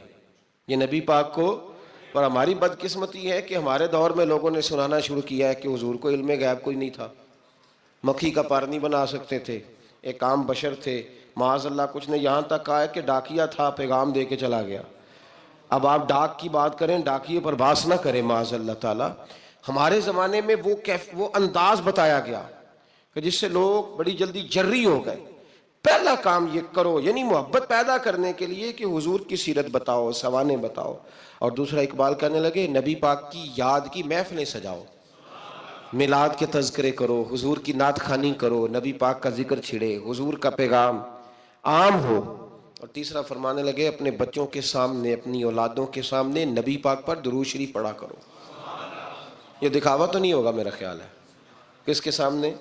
یہ نبی پاک کو۔ اور ہماری بدقسمتی ہے کہ ہمارے دور میں لوگوں نے سنانا شروع کیا ہے کہ حضور کو علم غیب کوئی نہیں تھا، مکھی کا پر نہیں بنا سکتے تھے، ایک عام بشر تھے، معاذ اللہ کچھ نے یہاں تک کہا ہے کہ ڈاکیا تھا، پیغام دے کے چلا گیا۔ اب آپ ڈاک کی بات کریں، ڈاکیے پر باس نہ کریں معاذ اللہ تعالیٰ۔ ہمارے زمانے میں وہ انداز بتایا گیا کہ جس سے لوگ بڑی جلدی جری ہو گئے۔ پہلا کام یہ کرو، یعنی محبت پیدا کرنے کے لیے کہ حضور کی سیرت بتاؤ، سوانے بتاؤ۔ اور دوسرا اقبال کہنے لگے نبی پاک کی یاد کی محفلیں سجاؤ، میلاد کے تذکرے کرو، حضور کی نعت خوانی کرو، نبی پاک کا ذکر چھڑے، حضور کا پیغام عام ہو۔ اور تیسرا فرمانے لگے اپنے بچوں کے سامنے، اپنی اولادوں کے سامنے نبی پاک پر درود شریف پڑھا کرو۔ یہ دکھاوا تو نہیں ہوگا میرا خیال ہے؟ کس کے سامنے؟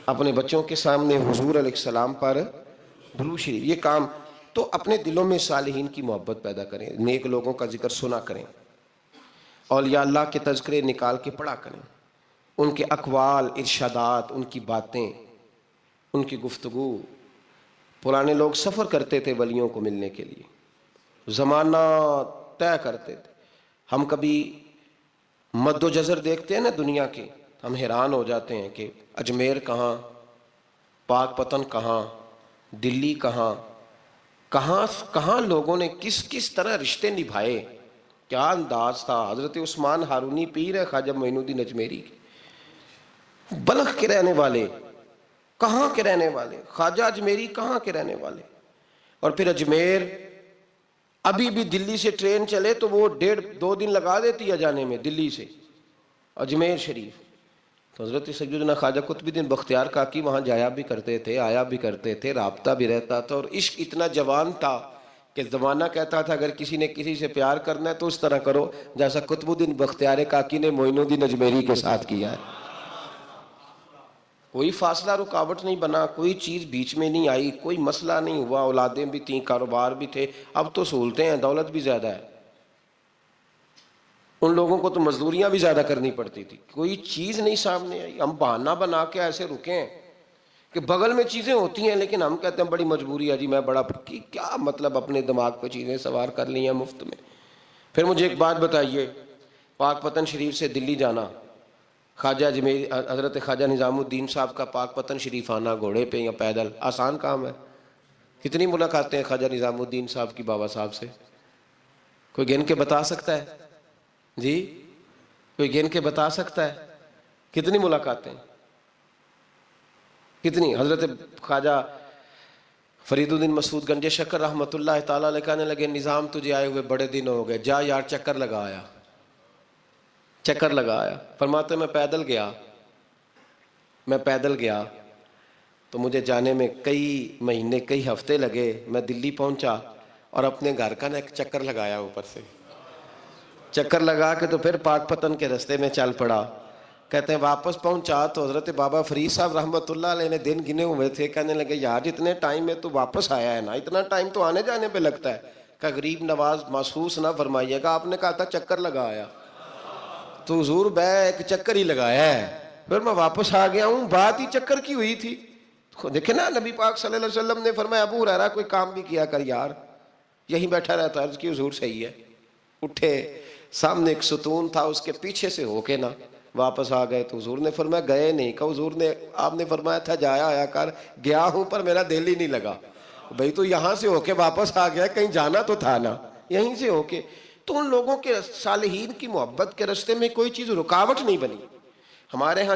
اپنے بچوں کے سامنے حضور علیہ السلام پر درود شریف۔ یہ کام تو اپنے دلوں میں صالحین کی محبت پیدا کریں، نیک لوگوں کا ذکر سنا کریں، اولیاء اللہ کے تذکرے نکال کے پڑھا کریں، ان کے اقوال، ارشادات، ان کی باتیں، ان کی گفتگو۔ پرانے لوگ سفر کرتے تھے ولیوں کو ملنے کے لیے، زمانہ طے کرتے تھے۔ ہم کبھی مد و جزر دیکھتے ہیں نا دنیا کے، ہم حیران ہو جاتے ہیں کہ اجمیر کہاں، پاک پتن کہاں، دلی کہاں، کہاں لوگوں نے کس طرح رشتے نبھائے، کیا انداز تھا۔ حضرت عثمان ہارونی پیر ہے خواجہ معین الدین اجمیری کے، بلخ کے رہنے والے، کہاں کے رہنے والے، خواجہ اجمیری کہاں کے رہنے والے۔ اور پھر اجمیر، ابھی بھی دلی سے ٹرین چلے تو وہ 1.5-2 دن لگا دیتی ہے جانے میں، دلی سے اجمیر شریف۔ تو حضرت سیدنا خواجہ قطب الدین بختیار کاکی وہاں جایا بھی کرتے تھے، آیا بھی کرتے تھے، رابطہ بھی رہتا تھا، اور عشق اتنا جوان تھا کہ زمانہ کہتا تھا اگر کسی نے کسی سے پیار کرنا ہے تو اس طرح کرو جیسا قطب الدین بختیار کاکی نے معین الدین اجمیری کے ساتھ کیا ہے۔ کوئی فاصلہ رکاوٹ نہیں بنا، کوئی چیز بیچ میں نہیں آئی، کوئی مسئلہ نہیں ہوا، اولادیں بھی تھیں، کاروبار بھی تھے۔ اب تو سہولتیں ہیں، دولت بھی زیادہ ہے، ان لوگوں کو تو مزدوریاں بھی زیادہ کرنی پڑتی تھی، کوئی چیز نہیں سامنے آئی۔ ہم بہانہ بنا کے ایسے رکے ہیں کہ بغل میں چیزیں ہوتی ہیں لیکن ہم کہتے ہیں بڑی مجبوری ہے جی، میں بڑا کیا مطلب اپنے دماغ پہ چیزیں سوار کر لی ہیں مفت میں۔ پھر مجھے ایک بات بتائیے، پاک پتن شریف سے دلی جانا، خواجہ حضرت خواجہ نظام الدین صاحب کا پاک پتن شریف آنا گھوڑے پہ یا پیدل آسان کام ہے؟ کتنی ملاقاتیں ہیں خواجہ نظام الدین صاحب کی بابا صاحب سے؟ کوئی گن کے بتا سکتا ہے جی؟ کوئی گن کے بتا سکتا ہے کتنی ملاقاتیں؟ کتنی؟ حضرت خواجہ فرید الدین مسعود گنج شکر رحمۃ اللہ تعالیٰ علیہ کہنے لگے نظام تجھے آئے ہوئے بڑے دن ہو گئے، جا یار چکر لگا آیا۔ چکر لگایا، فرماتے میں پیدل گیا تو مجھے جانے میں کئی مہینے کئی ہفتے لگے۔ میں دلی پہنچا اور اپنے گھر کا نا ایک چکر لگایا، اوپر سے چکر لگا کے تو پھر پاک پتن کے رستے میں چل پڑا۔ کہتے ہیں واپس پہنچا تو حضرت بابا فرید صاحب رحمۃ اللہ علیہ نے دن گنے ہوئے تھے، کہنے لگے یار اتنے ٹائم میں تو واپس آیا ہے نا، اتنا ٹائم تو آنے جانے پہ لگتا ہے۔ کہ غریب نواز محسوس نہ فرمائیے گا، آپ نے کہا تھا چکر لگایا تو حضور بے ایک چکر ہی لگایا ہے، پھر میں واپس آ گیا ہوں، بات ہی چکر کی ہوئی تھی۔ دیکھیں نا نبی پاک صلی اللہ علیہ وسلم نے فرمایا ابو ہریرہ کوئی کام بھی کیا کر یار، یہیں بیٹھا رہتا، عرض کی حضور صحیح ہے۔ اٹھے، سامنے ایک ستون تھا، اس کے پیچھے سے ہو کے نا واپس آ گئے تو حضور نے فرمایا گئے نہیں، کہ حضور نے آپ نے فرمایا تھا جایا آیا کر، گیا ہوں پر میرا دل ہی نہیں لگا۔ بھئی تو یہاں سے ہو کے واپس آ گیا، کہیں جانا تو تھا نا، یہیں سے ہو کے۔ تو ان لوگوں کے صالحین کی محبت کے راستے میں کوئی چیز رکاوٹ نہیں بنی۔ ہمارے ہاں